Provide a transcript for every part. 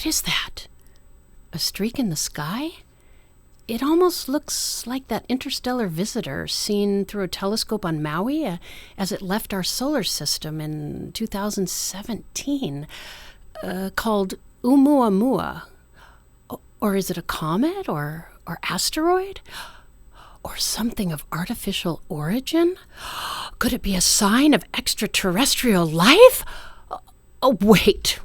What is that? A streak in the sky? It almost looks like that interstellar visitor seen through a telescope on Maui as it left our solar system in 2017, called Oumuamua. Or is it a comet or asteroid? Or something of artificial origin? Could it be a sign of extraterrestrial life? Oh, wait.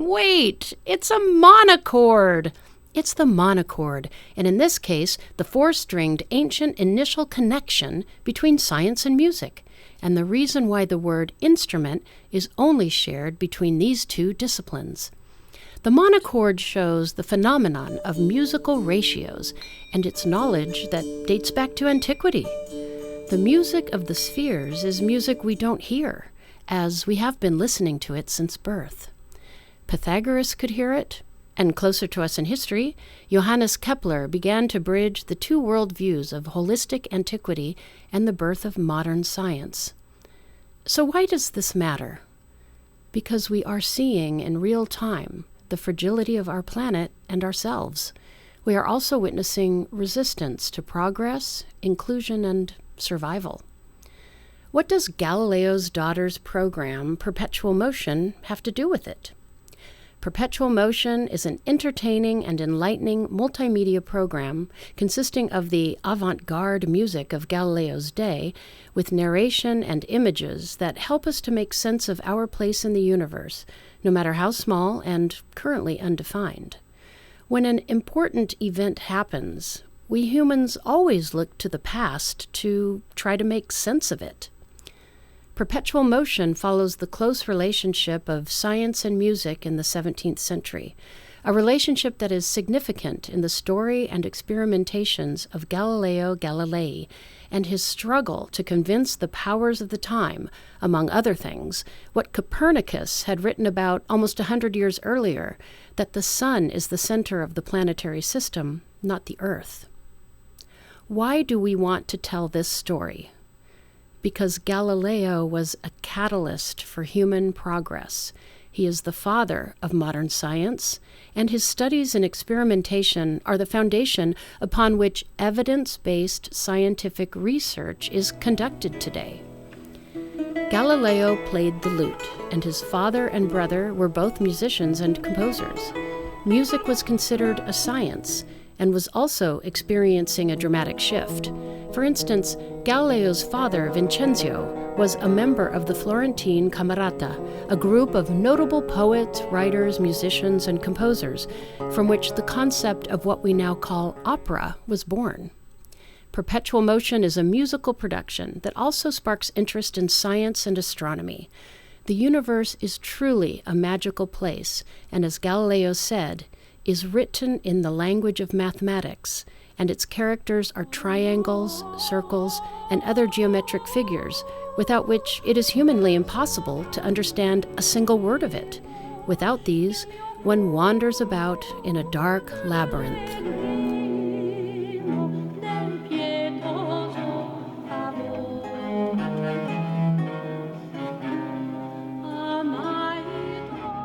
It's a monochord. It's the monochord, and in this case, the four-stringed ancient initial connection between science and music, and the reason why the word instrument is only shared between these two disciplines. The monochord shows the phenomenon of musical ratios and its knowledge that dates back to antiquity. The music of the spheres is music we don't hear, as we have been listening to it since birth. Pythagoras could hear it, and closer to us in history, Johannes Kepler began to bridge the two worldviews of holistic antiquity and the birth of modern science. So why does this matter? Because we are seeing in real time the fragility of our planet and ourselves. We are also witnessing resistance to progress, inclusion, and survival. What does Galileo's daughter's program, Perpetual Motion, have to do with it? Perpetual Motion is an entertaining and enlightening multimedia program consisting of the avant-garde music of Galileo's day with narration and images that help us to make sense of our place in the universe, no matter how small and currently undefined. When an important event happens, we humans always look to the past to try to make sense of it. Perpetual Motion follows the close relationship of science and music in the 17th century, a relationship that is significant in the story and experimentations of Galileo Galilei and his struggle to convince the powers of the time, among other things, what Copernicus had written about almost 100 years earlier, that the sun is the center of the planetary system, not the Earth. Why do we want to tell this story? Because Galileo was a catalyst for human progress. He is the father of modern science, and his studies and experimentation are the foundation upon which evidence-based scientific research is conducted today. Galileo played the lute, and his father and brother were both musicians and composers. Music was considered a science, and was also experiencing a dramatic shift. For instance, Galileo's father, Vincenzio, was a member of the Florentine Camerata, a group of notable poets, writers, musicians, and composers, from which the concept of what we now call opera was born. Perpetual Motion is a musical production that also sparks interest in science and astronomy. The universe is truly a magical place, and as Galileo said, is written in the language of mathematics, and its characters are triangles, circles, and other geometric figures, without which it is humanly impossible to understand a single word of it. Without these, one wanders about in a dark labyrinth.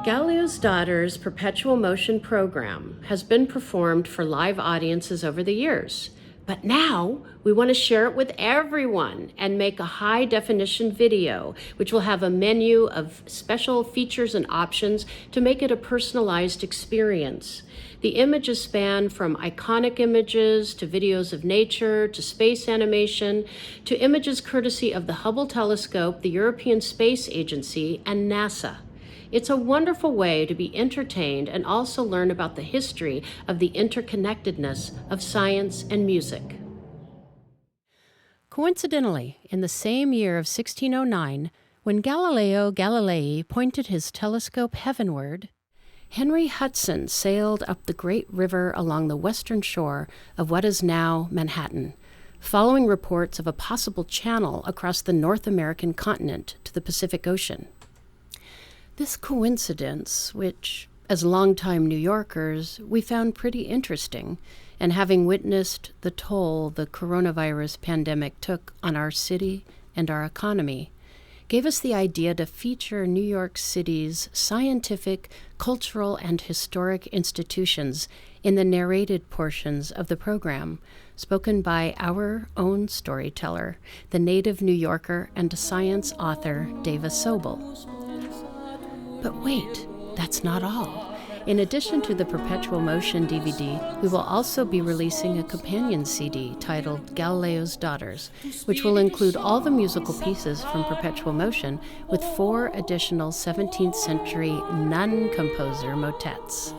Galileo's Daughter's Perpetual Motion program has been performed for live audiences over the years, but now we want to share it with everyone and make a high-definition video, which will have a menu of special features and options to make it a personalized experience. The images span from iconic images to videos of nature to space animation to images courtesy of the Hubble telescope, the European Space Agency, and NASA. It's a wonderful way to be entertained and also learn about the history of the interconnectedness of science and music. Coincidentally, in the same year of 1609, when Galileo Galilei pointed his telescope heavenward, Henry Hudson sailed up the great river along the western shore of what is now Manhattan, following reports of a possible channel across the North American continent to the Pacific Ocean. This coincidence, which, as longtime New Yorkers, we found pretty interesting, and having witnessed the toll the coronavirus pandemic took on our city and our economy, gave us the idea to feature New York City's scientific, cultural, and historic institutions in the narrated portions of the program, spoken by our own storyteller, the native New Yorker and science author Dava Sobel. But wait, that's not all. In addition to the Perpetual Motion DVD, we will also be releasing a companion CD titled Galileo's Daughters, which will include all the musical pieces from Perpetual Motion with 4 additional 17th century nun composer motets.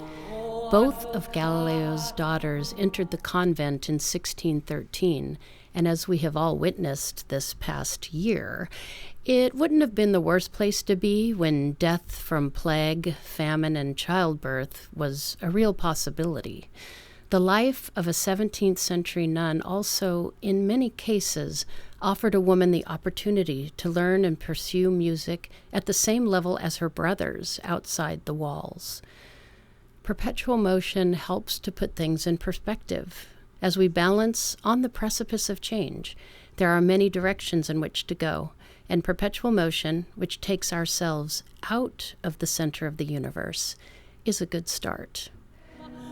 Both of Galileo's daughters entered the convent in 1613, and as we have all witnessed this past year, it wouldn't have been the worst place to be when death from plague, famine, and childbirth was a real possibility. The life of a 17th century nun also, in many cases, offered a woman the opportunity to learn and pursue music at the same level as her brothers outside the walls. Perpetual Motion helps to put things in perspective. As we balance on the precipice of change, there are many directions in which to go, and Perpetual Motion, which takes ourselves out of the center of the universe, is a good start.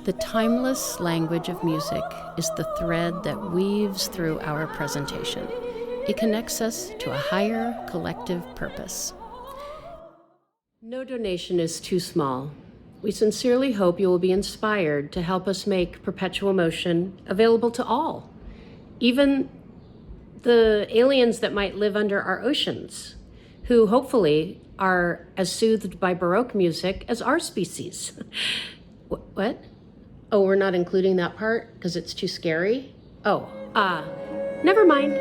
The timeless language of music is the thread that weaves through our presentation. It connects us to a higher collective purpose. No donation is too small. We sincerely hope you will be inspired to help us make Perpetual Motion available to all, even the aliens that might live under our oceans, who hopefully are as soothed by Baroque music as our species. What? Oh, we're not including that part because it's too scary? Oh, never mind.